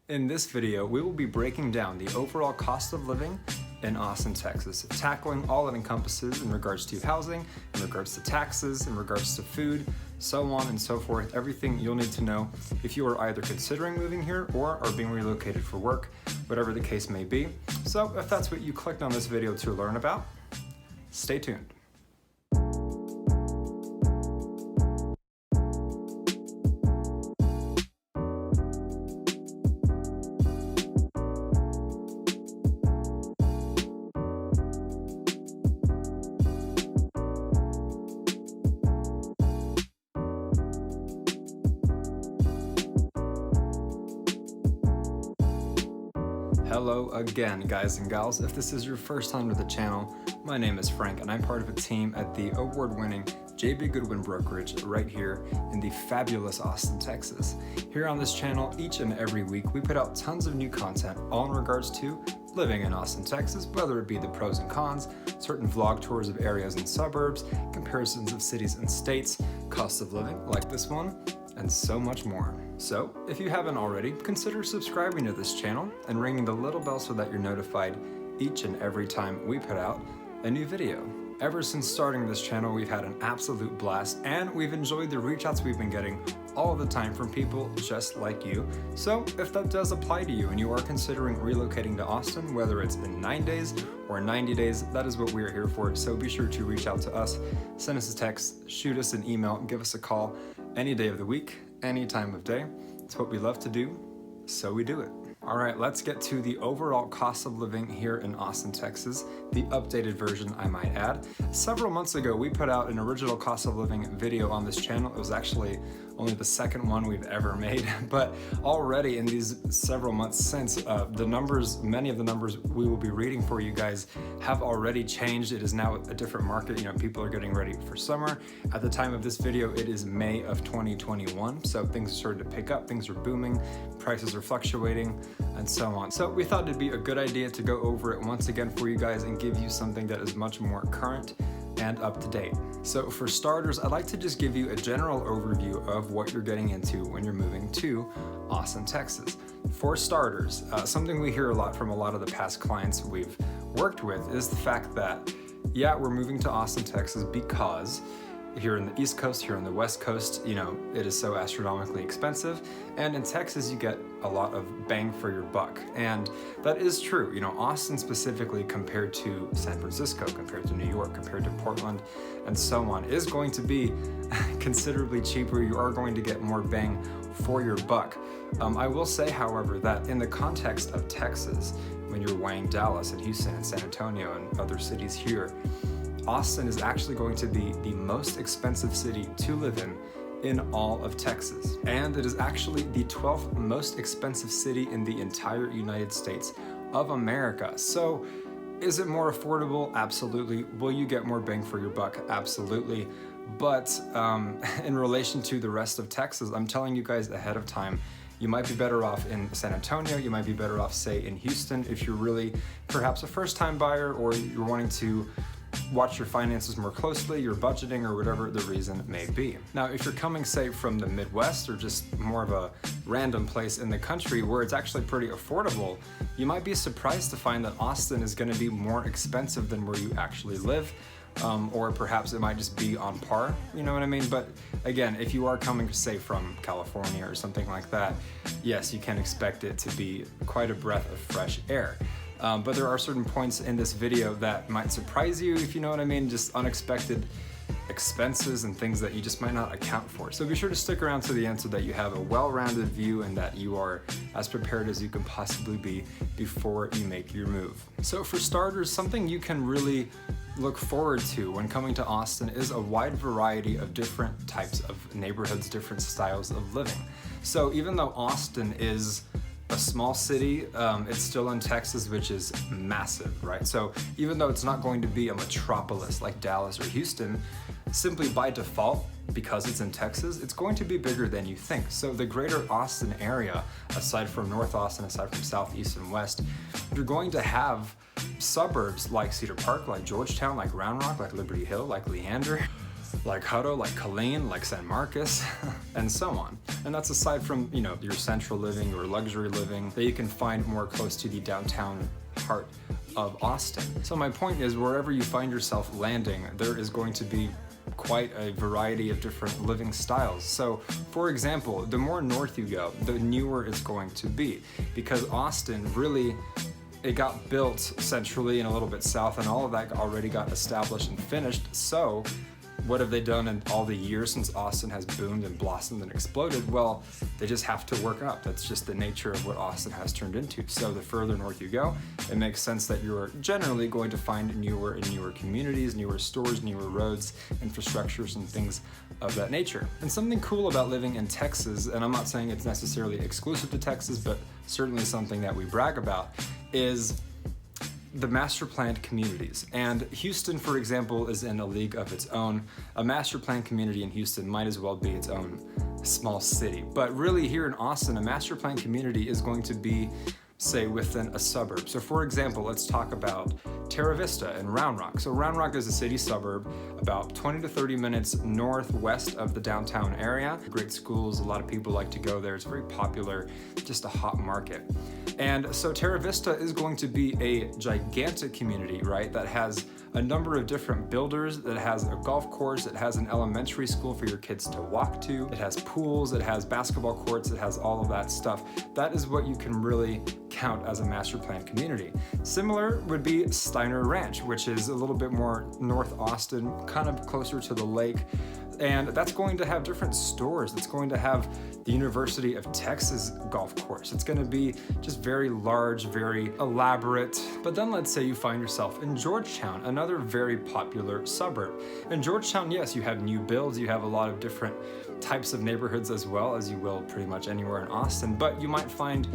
In this video, we will be breaking down the overall cost of living in Austin, Texas, tackling all it encompasses in regards to housing, in regards to taxes, in regards to food, so on and so forth, everything you'll need to know if you are either considering moving here or are being relocated for work, whatever the case may be. So if that's what you clicked on this video to learn about, stay tuned. Hello again, guys and gals. If this is your first time to the channel, my name is Frank and I'm part of a team at the award-winning JB Goodwin Brokerage right here in the fabulous Austin, Texas. Here on this channel, each and every week, we put out tons of new content all in regards to living in Austin, Texas, whether it be the pros and cons, certain vlog tours of areas and suburbs, comparisons of cities and states, cost of living like this one, and so much more. So, if you haven't already, consider subscribing to this channel and ringing the little bell so that you're notified each and every time we put out a new video. Ever since starting this channel, we've had an absolute blast and we've enjoyed the reach outs we've been getting all the time from people just like you. So if that does apply to you and you are considering relocating to Austin, whether it's in 9 days or 90 days, that is what we're here for. So be sure to reach out to us, send us a text, shoot us an email, give us a call any day of the week, any time of day. It's what we love to do, so we do it. All right, let's get to the overall cost of living here in Austin, Texas, the updated version, I might add. Several months ago, we put out an original cost of living video on this channel. It was actually only the second one we've ever made, but already in these several months since, many of the numbers we will be reading for you guys have already changed. It is now a different market. You know, people are getting ready for summer. At the time of this video, it is May of 2021, so things are starting to pick up, things are booming, prices are fluctuating, and so on. So we thought it'd be a good idea to go over it once again for you guys and give you something that is much more current and up to date. So for starters, I'd like to just give you a general overview of what you're getting into when you're moving to Austin, Texas. For starters, something we hear a lot from a lot of the past clients we've worked with is the fact that, yeah, we're moving to Austin, Texas because here in the East Coast, here on the West Coast, you know, it is so astronomically expensive. And in Texas, you get a lot of bang for your buck. And that is true. You know, Austin specifically compared to San Francisco, compared to New York, compared to Portland, and so on, is going to be considerably cheaper. You are going to get more bang for your buck. I will say, however, that in the context of Texas, when you're weighing Dallas and Houston and San Antonio and other cities here, Austin is actually going to be the most expensive city to live in all of Texas. And it is actually the 12th most expensive city in the entire United States of America. So is it more affordable? Absolutely. Will you get more bang for your buck? Absolutely. But in relation to the rest of Texas, I'm telling you guys ahead of time, you might be better off in San Antonio, you might be better off, say, in Houston if you're really perhaps a first-time buyer or you're wanting to watch your finances more closely, your budgeting, or whatever the reason may be. Now, if you're coming, say, from the Midwest or just more of a random place in the country where it's actually pretty affordable, you might be surprised to find that Austin is going to be more expensive than where you actually live. Or perhaps it might just be on par, you know what I mean? But again, if you are coming, say, from California or something like that, yes, you can expect it to be quite a breath of fresh air. But there are certain points in this video that might surprise you, if you know what I mean, just unexpected expenses and things that you just might not account for. So be sure to stick around to the end so that you have a well-rounded view and that you are as prepared as you can possibly be before you make your move. So for starters, something you can really look forward to when coming to Austin is a wide variety of different types of neighborhoods, different styles of living. So even though Austin is a small city, it's still in Texas, which is massive, right? So even though it's not going to be a metropolis like Dallas or Houston, simply by default, because it's in Texas, it's going to be bigger than you think. So the greater Austin area, aside from North Austin, aside from South, East, and West, you're going to have suburbs like Cedar Park, like Georgetown, like Round Rock, like Liberty Hill, like Leander, like Hutto, like Colleen, like San Marcos, and so on. And that's aside from, you know, your central living or luxury living that you can find more close to the downtown heart of Austin. So my point is, wherever you find yourself landing, there is going to be quite a variety of different living styles. So for example, the more north you go, the newer it's going to be, because Austin really, it got built centrally and a little bit south, and all of that already got established and finished. So what have they done in all the years since Austin has boomed and blossomed and exploded? Well, they just have to work up. That's just the nature of what Austin has turned into. So the further north you go, it makes sense that you're generally going to find newer and newer communities, newer stores, newer roads, infrastructures, and things of that nature. And something cool about living in Texas, and I'm not saying it's necessarily exclusive to Texas, but certainly something that we brag about, is the master planned communities. And Houston, for example, is in a league of its own. A master planned community in Houston might as well be its own small city. But really here in Austin, a master planned community is going to be, say, within a suburb. So for example, let's talk about Terra Vista and Round Rock. So Round Rock is a city suburb about 20 to 30 minutes northwest of the downtown area. Great schools, a lot of people like to go there. It's very popular, just a hot market. And so Terra Vista is going to be a gigantic community, right? That has a number of different builders, that has a golf course, it has an elementary school for your kids to walk to, it has pools, it has basketball courts, it has all of that stuff. That is what you can really count as a master plan community. Similar would be Steiner Ranch, which is a little bit more North Austin, kind of closer to the lake. And that's going to have different stores. It's going to have the University of Texas golf course. It's going to be just very large, very elaborate. But then let's say you find yourself in Georgetown, another very popular suburb. In Georgetown, yes, you have new builds. You have a lot of different types of neighborhoods as well, as you will pretty much anywhere in Austin. But you might find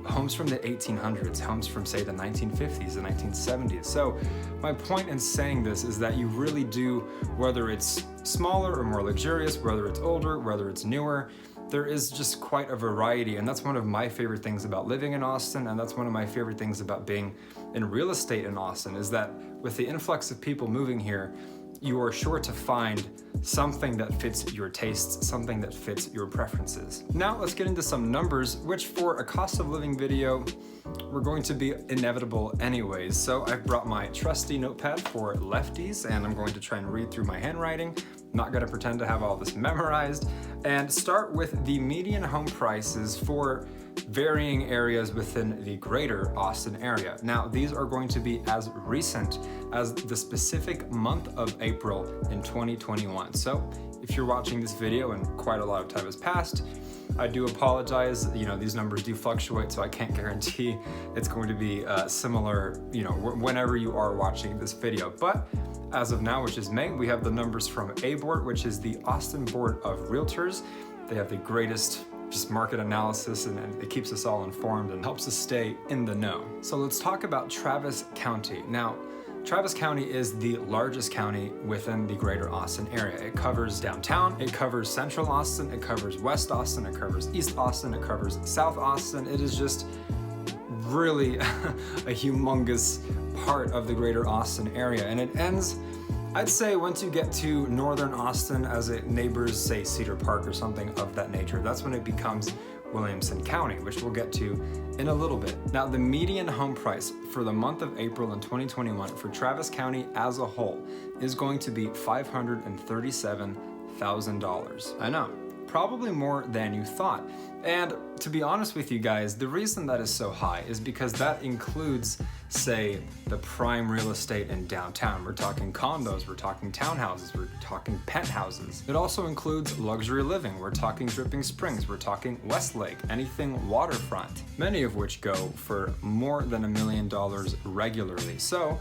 homes from the 1800s, homes from, say, the 1950s, the 1970s. So my point in saying this is that you really do, whether it's smaller or more luxurious, whether it's older, whether it's newer, there is just quite a variety. And that's one of my favorite things about living in Austin, and that's one of my favorite things about being in real estate in Austin, is that with the influx of people moving here, you are sure to find something that fits your tastes, something that fits your preferences. Now let's get into some numbers, which for a cost of living video, we're going to be inevitable anyways. So I've brought my trusty notepad for lefties, and I'm going to try and read through my handwriting. I'm not gonna pretend to have all this memorized, and start with the median home prices for varying areas within the greater Austin area. Now, these are going to be as recent as the specific month of April in 2021. So if you're watching this video and quite a lot of time has passed, I do apologize. You know, these numbers do fluctuate, so I can't guarantee it's going to be similar, you know, whenever you are watching this video. But as of now, which is May, we have the numbers from ABORD, which is the Austin Board of Realtors. They have the greatest just market analysis, and it keeps us all informed and helps us stay in the know. So let's talk about Travis County. Now, Travis County is the largest county within the greater Austin area. It covers downtown, it covers central Austin, it covers West Austin, it covers East Austin, it covers South Austin. It is just really a humongous part of the greater Austin area. And it ends, I'd say, once you get to northern Austin, as it neighbors, say, Cedar Park or something of that nature. That's when it becomes Williamson County, which we'll get to in a little bit. Now, the median home price for the month of April in 2021 for Travis County as a whole is going to be $537,000. I know, probably more than you thought. And to be honest with you guys, the reason that is so high is because that includes, say, the prime real estate in downtown. We're talking condos, we're talking townhouses, we're talking penthouses. It also includes luxury living. We're talking Dripping Springs, we're talking Westlake, anything waterfront, many of which go for more than $1 million regularly. So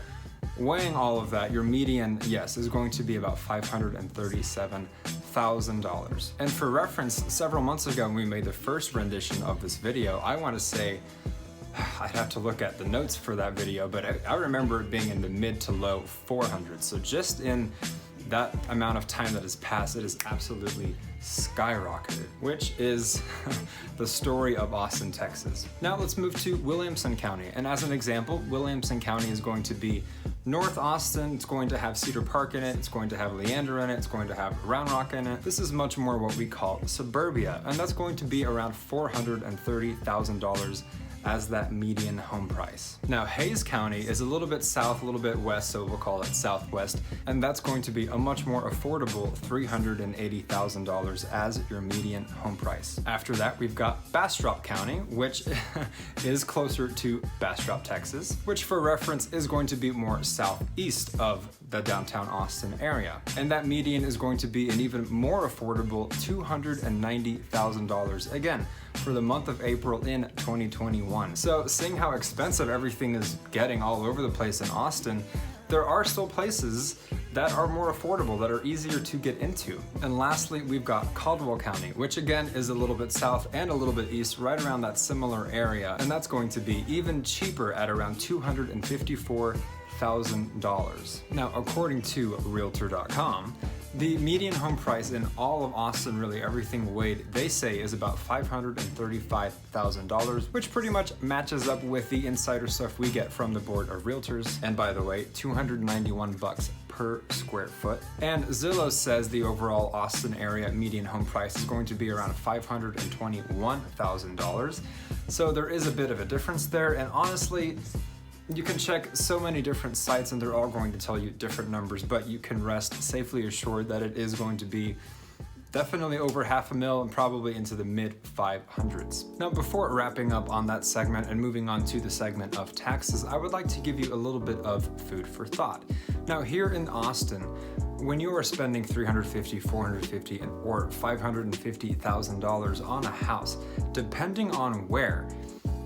weighing all of that, your median, yes, is going to be about $537,000. And for reference, several months ago when we made the first rendition of this video, I want to say, I'd have to look at the notes for that video, but I remember it being in the mid to low 400s. So just in that amount of time that has passed, it has absolutely skyrocketed, which is the story of Austin, Texas. Now let's move to Williamson County. And as an example, Williamson County is going to be North Austin. It's going to have Cedar Park in it. It's going to have Leander in it. It's going to have Round Rock in it. This is much more what we call suburbia, and that's going to be around $430,000 as that median home price. Now, Hays County is a little bit south, a little bit west, so we'll call it Southwest, and that's going to be a much more affordable $380,000 as your median home price. After that, we've got Bastrop County, which is closer to Bastrop, Texas, which for reference is going to be more southeast of the downtown Austin area. And that median is going to be an even more affordable $290,000, again, for the month of April in 2021. So seeing how expensive everything is getting all over the place in Austin, there are still places that are more affordable, that are easier to get into. And lastly, we've got Caldwell County, which again is a little bit south and a little bit east, right around that similar area. And that's going to be even cheaper at around $254,000. Now, according to Realtor.com, the median home price in all of Austin, really everything weighed, they say is about $535,000, which pretty much matches up with the insider stuff we get from the Board of Realtors. And by the way, $291 per square foot. And Zillow says the overall Austin area median home price is going to be around $521,000. So there is a bit of a difference there, and honestly, you can check so many different sites and they're all going to tell you different numbers, but you can rest safely assured that it is going to be definitely over $500,000 and probably into the mid 500s. Now, before wrapping up on that segment and moving on to the segment of taxes, I would like to give you a little bit of food for thought. Now, here in Austin, when you are spending $350,000, $450,000, or $550,000 on a house, depending on where,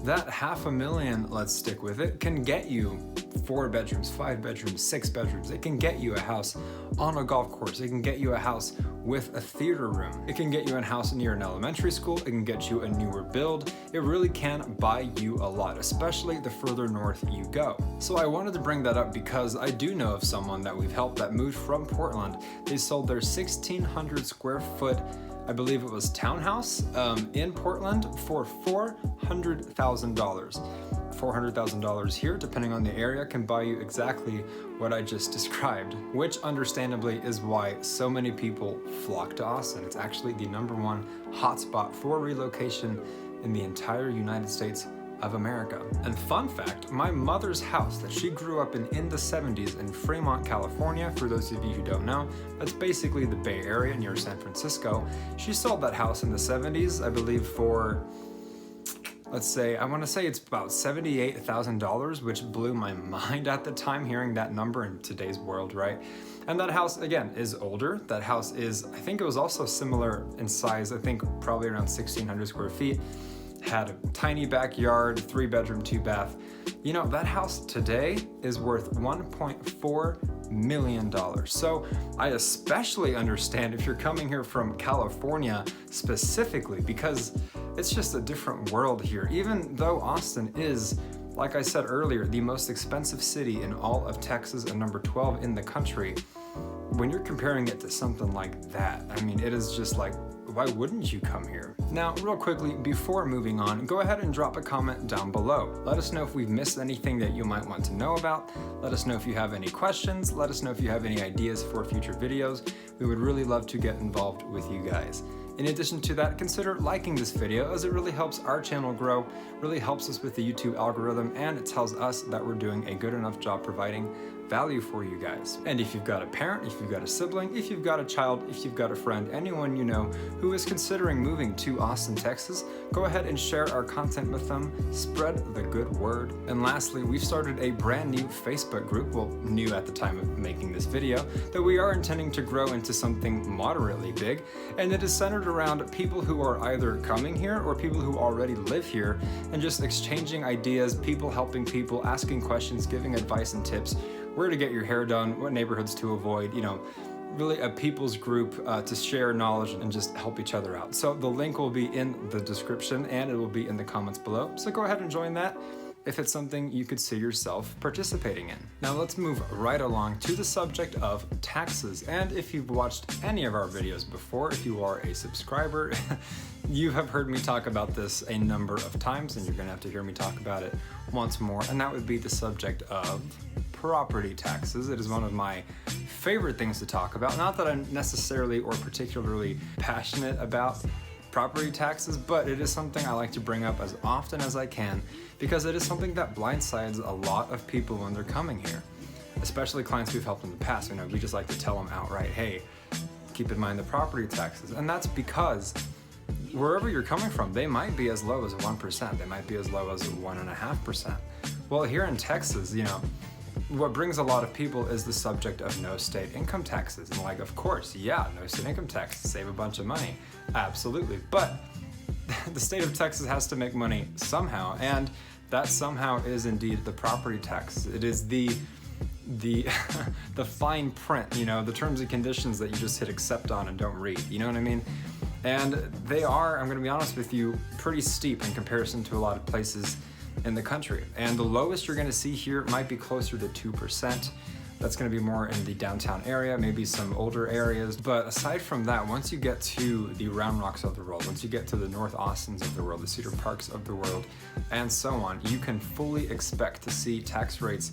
that $500,000, let's stick with it, can get you 4 bedrooms, 5 bedrooms, 6 bedrooms. It can get you a house on a golf course. It can get you a house with a theater room. It can get you a house near an elementary school. It can get you a newer build. It really can buy you a lot, especially the further north you go. So I wanted to bring that up because I do know of someone that we've helped that moved from Portland. They sold their 1,600 square foot, I believe it was townhouse in Portland for $400,000. $400,000 here, depending on the area, can buy you exactly what I just described, which understandably is why so many people flock to Austin. It's actually the #1 hotspot for relocation in the entire United States of America. And fun fact, my mother's house that she grew up in the 70s in Fremont, California, for those of you who don't know, that's basically the Bay Area near San Francisco. She sold that house in the 70s, I believe, for, let's say, I want to say it's about $78,000, which blew my mind at the time hearing that number in today's world, right? And that house, again, is older. That house is, I think it was also similar in size, I think probably around 1,600 square feet. Had a tiny backyard, 3 bedroom, 2 bath. You know, that house today is worth $1.4 million. So I especially understand if you're coming here from California specifically, because it's just a different world here. Even though Austin is, like I said earlier, the most expensive city in all of Texas and number 12 in the country, when you're comparing it to something like that, I mean, it is just like, why wouldn't you come here? Now, real quickly, before moving on, go ahead and drop a comment down below. Let us know if we've missed anything that you might want to know about. Let us know if you have any questions. Let us know if you have any ideas for future videos. We would really love to get involved with you guys. In addition to that, consider liking this video as it really helps our channel grow, really helps us with the YouTube algorithm, and it tells us that we're doing a good enough job providing value for you guys. And if you've got a parent, if you've got a sibling, if you've got a child, if you've got a friend, anyone you know who is considering moving to Austin, Texas, go ahead and share our content with them, spread the good word. And lastly, we've started a brand new Facebook group, well, new at the time of making this video, that we are intending to grow into something moderately big, and it is centered around people who are either coming here or people who already live here, and just exchanging ideas, people helping people, asking questions, giving advice and tips, where to get your hair done, what neighborhoods to avoid, you know, really a people's group to share knowledge and just help each other out. So the link will be in the description and it will be in the comments below. So go ahead and join that. if it's something you could see yourself participating in. Now let's move right along to the subject of taxes. And if you've watched any of our videos before, if you are a subscriber, you have heard me talk about this a number of times, and you're gonna have to hear me talk about it once more, and that would be the subject of property taxes. It is one of my favorite things to talk about. Not that I'm necessarily or particularly passionate about property taxes, but it is something I like to bring up as often as I can because it is something that blindsides a lot of people when they're coming here, especially clients we've helped in the past. You know, we just like to tell them outright, hey, keep in mind the property taxes. And that's because wherever you're coming from, they might be as low as 1%, they might be as low as 1.5%. Well, here in Texas, you know, what brings a lot of people is the subject of no state income taxes. And like, of course, yeah, no state income tax, save a bunch of money. Absolutely. But the state of Texas has to make money somehow, and that somehow is indeed the property tax. It is the fine print, you know, the terms and conditions that you just hit accept on and don't read, you know what I mean? And they are, I'm gonna be honest with you, pretty steep in comparison to a lot of places in the country. And the lowest you're gonna see here might be closer to 2%. That's gonna be more in the downtown area, maybe some older areas. But aside from that, once you get to the Round Rocks of the world, once you get to the North Austins of the world, the Cedar Parks of the world, and so on, you can fully expect to see tax rates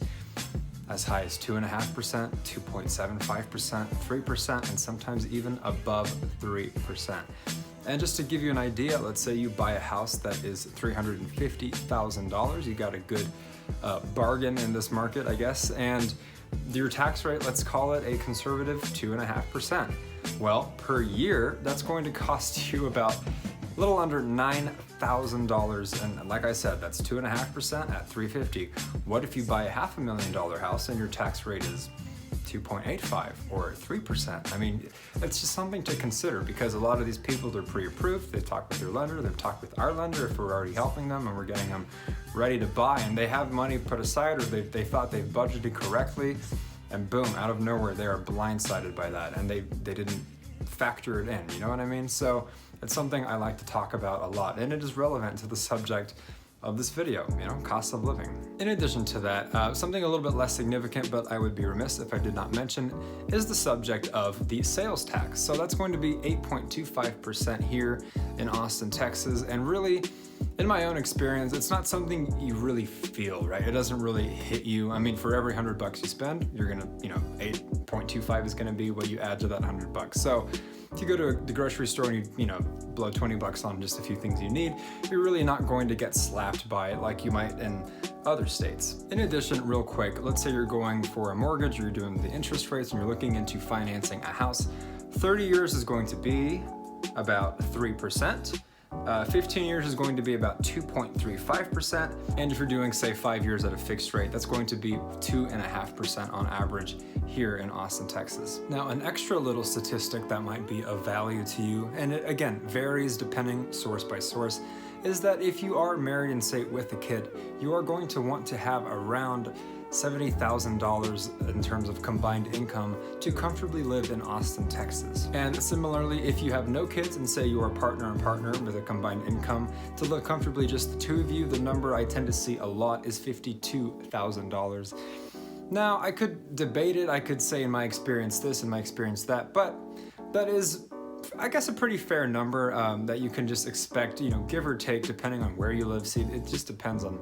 as high as 2.5%, 2.75%, 3%, and sometimes even above 3%. And just to give you an idea, let's say you buy a house that is $350,000. You got a good bargain in this market, I guess, and your tax rate, let's call it a conservative 2.5%. Well, per year, that's going to cost you about a little under $9,000. And like I said, that's 2.5% at $350,000. What if you buy a $500,000 house and your tax rate is 2.85 or 3%? I mean, it's just something to consider because a lot of these people, they're pre-approved, they've talked with their lender, they've talked with our lender if we're already helping them and we're getting them ready to buy, and they have money put aside or they thought they've budgeted correctly, and boom, out of nowhere, they are blindsided by that and they didn't factor it in, you know what I mean? So it's something I like to talk about a lot, and it is relevant to the subject of this video, you know, cost of living. In addition to that, something a little bit less significant, but I would be remiss if I did not mention, is the subject of the sales tax. So that's going to be 8.25% here in Austin, Texas, and really, in my own experience, it's not something you really feel, right? It doesn't really hit you. I mean, for every $100 you spend, you're gonna, you know, 8.25 is gonna be what you add to that $100. So if you go to the grocery store and you know, blow $20 on just a few things you need, you're really not going to get slapped by it like you might in other states. In addition, real quick, let's say you're going for a mortgage or you're doing the interest rates and you're looking into financing a house. 30 years is going to be about 3%. 15 years is going to be about 2.35%, and if you're doing, say, 5 years at a fixed rate, that's going to be 2.5% on average here in Austin, Texas. Now, an extra little statistic that might be of value to you, and it again varies depending source by source, is that if you are married and say with a kid, you are going to want to have around $70,000 in terms of combined income to comfortably live in Austin, Texas. And similarly, if you have no kids and say you are partner and partner with a combined income, to live comfortably just the two of you, the number I tend to see a lot is $52,000. Now, I could debate it, I could say in my experience this, in my experience that, but that is, I guess, a pretty fair number that you can just expect, you know, give or take, depending on where you live. See, it just depends on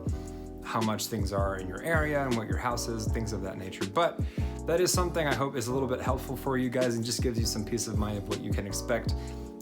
how much things are in your area and what your house is, things of that nature. But that is something I hope is a little bit helpful for you guys and just gives you some peace of mind of what you can expect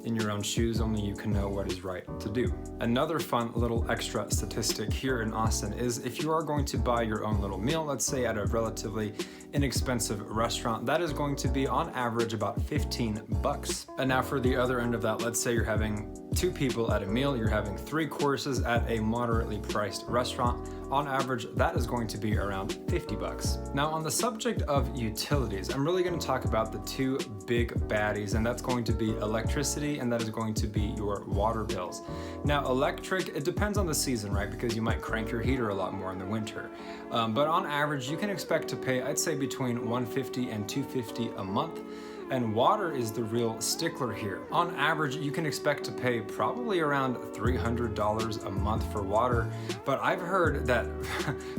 in your own shoes. Only you can know what is right to do. Another fun little extra statistic here in Austin is if you are going to buy your own little meal, let's say at a relatively inexpensive restaurant, that is going to be on average about $15. And now for the other end of that, let's say you're having 2 people at a meal, you're having 3 courses at a moderately priced restaurant. On average, that is going to be around $50. Now, on the subject of utilities, I'm really going to talk about the 2 big baddies, and that's going to be electricity and that is going to be your water bills. Now, electric, it depends on the season, right? Because you might crank your heater a lot more in the winter. But on average, you can expect to pay, I'd say, between $150 and $250 a month. And water is the real stickler here. On average, you can expect to pay probably around $300 a month for water, but I've heard that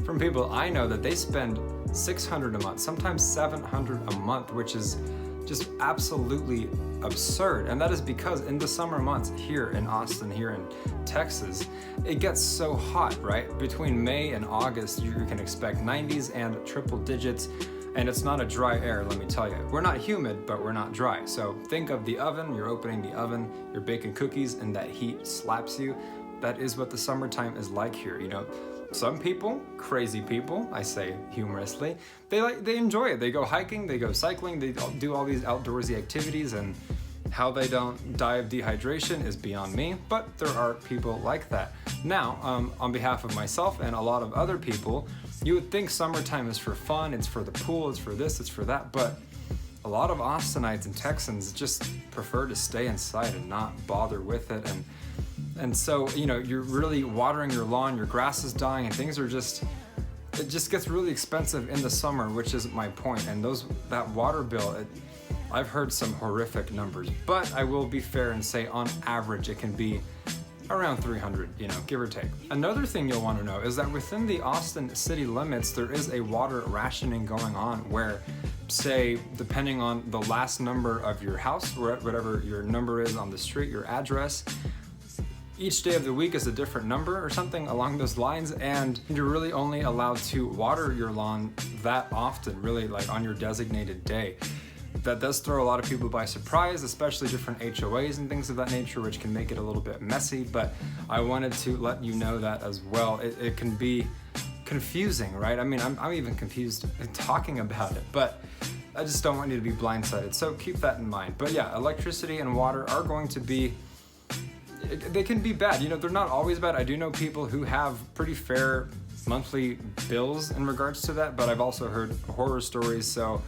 from people I know that they spend $600 a month, sometimes $700 a month, which is just absolutely absurd. And that is because in the summer months here in Austin, here in Texas, it gets so hot, right? Between May and August, you can expect 90s and triple digits. And it's not a dry air, let me tell you. We're not humid, but we're not dry. So think of the oven, you're opening the oven, you're baking cookies, and that heat slaps you. That is what the summertime is like here, you know. Some people, crazy people, I say humorously, they enjoy it. They go hiking, they go cycling, they do all these outdoorsy activities, and how they don't die of dehydration is beyond me, but there are people like that. Now, on behalf of myself and a lot of other people, you would think summertime is for fun, it's for the pool, it's for this, it's for that, but a lot of Austinites and Texans just prefer to stay inside and not bother with it. And so, you know, you're really watering your lawn, your grass is dying, and things are it just gets really expensive in the summer, which is my point. And that water bill, I've heard some horrific numbers, but I will be fair and say on average it can be around 300, you know, give or take. Another thing you'll want to know is that within the Austin city limits, there is a water rationing going on where, say, depending on the last number of your house, whatever your number is on the street, your address, each day of the week is a different number or something along those lines, and you're really only allowed to water your lawn that often, really like on your designated day. That does throw a lot of people by surprise, especially different HOAs and things of that nature, which can make it a little bit messy, but I wanted to let you know that as well. It can be confusing, right? I mean, I'm even confused talking about it, but I just don't want you to be blindsided, so keep that in mind. But yeah, electricity and water are going to be, they can be bad. You know, they're not always bad. I do know people who have pretty fair monthly bills in regards to that, but I've also heard horror stories, so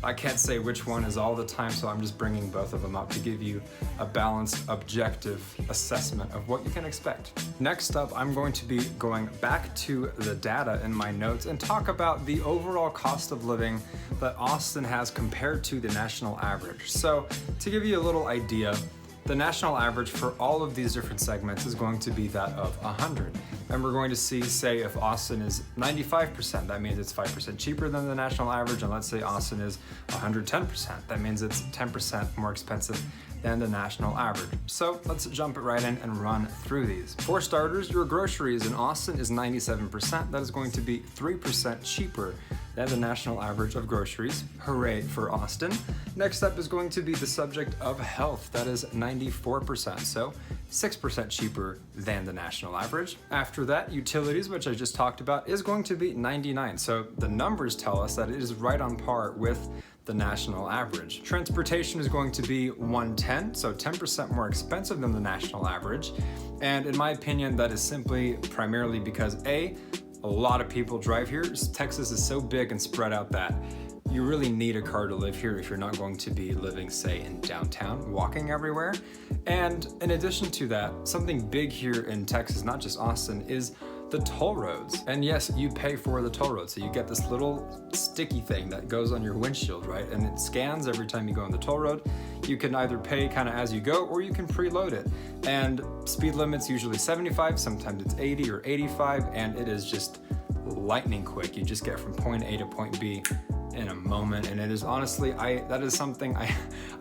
I can't say which one is all the time, so I'm just bringing both of them up to give you a balanced, objective assessment of what you can expect. Next up, I'm going to be going back to the data in my notes and talk about the overall cost of living that Austin has compared to the national average. So to give you a little idea, the national average for all of these different segments is going to be that of 100. And we're going to see, say, if Austin is 95%, that means it's 5% cheaper than the national average. And let's say Austin is 110%, that means it's 10% more expensive than the national average. So let's jump it right in and run through these. For starters, your groceries in Austin is 97%. That is going to be 3% cheaper than the national average of groceries. Hooray for Austin. Next up is going to be the subject of health. That is 94%, so 6% cheaper than the national average. After that, utilities, which I just talked about, is going to be 99. So the numbers tell us that it is right on par with the national average. Transportation is going to be 110, so 10% more expensive than the national average. And in my opinion, that is simply primarily because a lot of people drive here. Texas is so big and spread out that you really need a car to live here if you're not going to be living, say, in downtown, walking everywhere. And in addition to that, something big here in Texas, not just Austin, is the toll roads. And yes, you pay for the toll road. So you get this little sticky thing that goes on your windshield, right? And it scans every time you go on the toll road. You can either pay kind of as you go, or you can preload it. And speed limit's usually 75, sometimes it's 80 or 85, and it is just lightning quick. You just get from point A to point B in a moment, and it is honestly, that is something I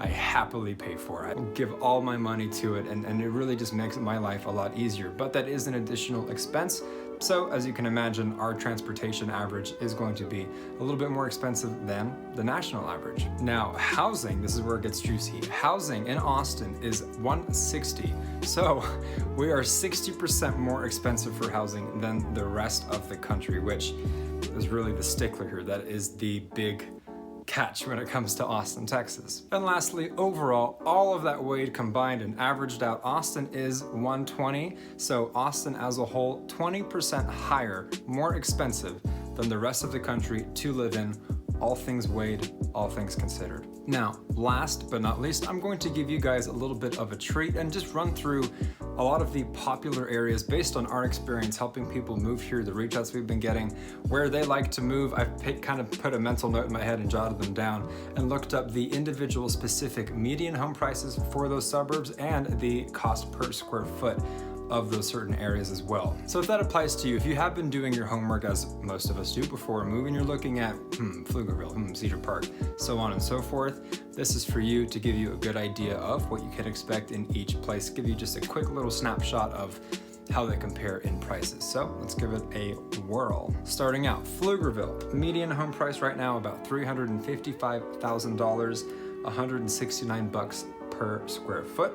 happily pay for. I give all my money to it, and it really just makes my life a lot easier, but that is an additional expense. So as you can imagine, our transportation average is going to be a little bit more expensive than the national average. Now, housing, this is where it gets juicy. Housing in Austin is $160. So we are 60% more expensive for housing than the rest of the country, which is really the stickler here. That is the big catch when it comes to Austin, Texas. And lastly, overall, all of that weighed combined and averaged out, Austin is 120. So Austin as a whole, 20% higher, more expensive than the rest of the country to live in, all things weighed, all things considered. Now, last but not least, I'm going to give you guys a little bit of a treat and just run through a lot of the popular areas based on our experience helping people move here, the reach outs we've been getting, where they like to move. I've kind of put a mental note in my head and jotted them down and looked up the individual specific median home prices for those suburbs and the cost per square foot of those certain areas as well. So if that applies to you, if you have been doing your homework as most of us do before moving, you're looking at Pflugerville, Cedar Park, so on and so forth, this is for you to give you a good idea of what you can expect in each place, give you just a quick little snapshot of how they compare in prices. So let's give it a whirl. Starting out, Pflugerville, median home price right now about $355,000, $169 per square foot.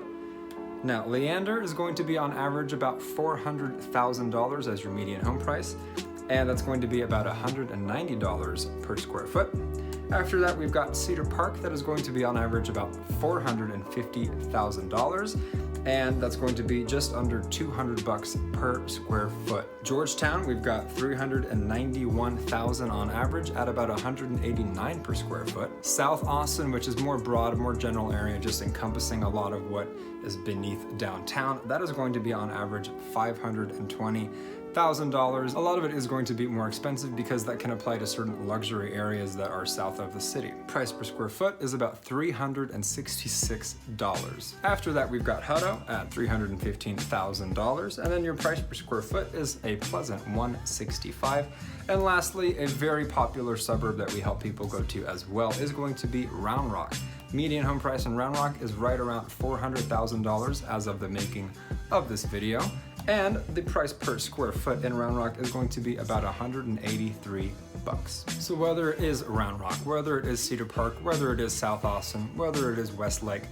Now, Leander is going to be on average about $400,000 as your median home price, and that's going to be about $190 per square foot. After that, we've got Cedar Park that is going to be on average about $450,000, and that's going to be just under $200 per square foot. Georgetown, we've got $391,000 on average at about $189 per square foot. South Austin, which is more broad, more general area, just encompassing a lot of what is beneath downtown, that is going to be on average $520,000. A lot of it is going to be more expensive because that can apply to certain luxury areas that are south of the city. Price per square foot is about $366. After that, we've got Hutto at $315,000, and then your price per square foot is a pleasant $165. And lastly, a very popular suburb that we help people go to as well is going to be Round Rock. Median home price in Round Rock is right around $400,000 as of the making of this video. And the price per square foot in Round Rock is going to be about $183. So whether it is Round Rock, whether it is Cedar Park, whether it is South Austin, whether it is Westlake,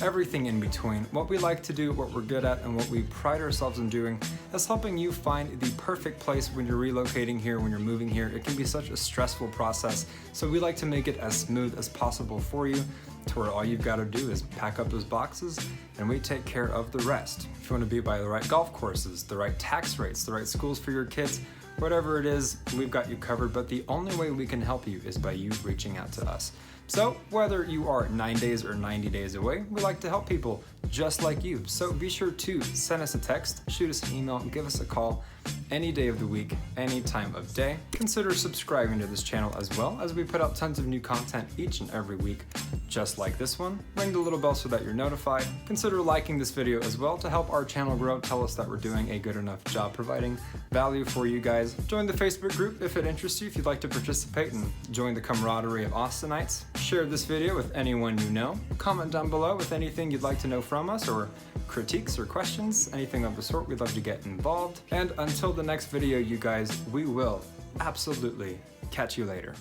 everything in between, what we like to do, what we're good at, and what we pride ourselves in doing is helping you find the perfect place when you're relocating here, when you're moving here. It can be such a stressful process, so we like to make it as smooth as possible for you, to where all you've got to do is pack up those boxes and we take care of the rest. If you want to be by the right golf courses, the right tax rates, the right schools for your kids, whatever it is, we've got you covered, but the only way we can help you is by you reaching out to us. So whether you are 9 days or 90 days away, we like to help people just like you. So be sure to send us a text, shoot us an email, and give us a call any day of the week, any time of day. Consider subscribing to this channel as well, as we put out tons of new content each and every week, just like this one. Ring the little bell so that you're notified. Consider liking this video as well to help our channel grow. Tell us that we're doing a good enough job providing value for you guys. Join the Facebook group if it interests you, if you'd like to participate and join the camaraderie of Austinites. Share this video with anyone you know. Comment down below with anything you'd like to know from us, or critiques or questions, anything of the sort. We'd love to get involved. And until the next video, you guys, we will absolutely catch you later.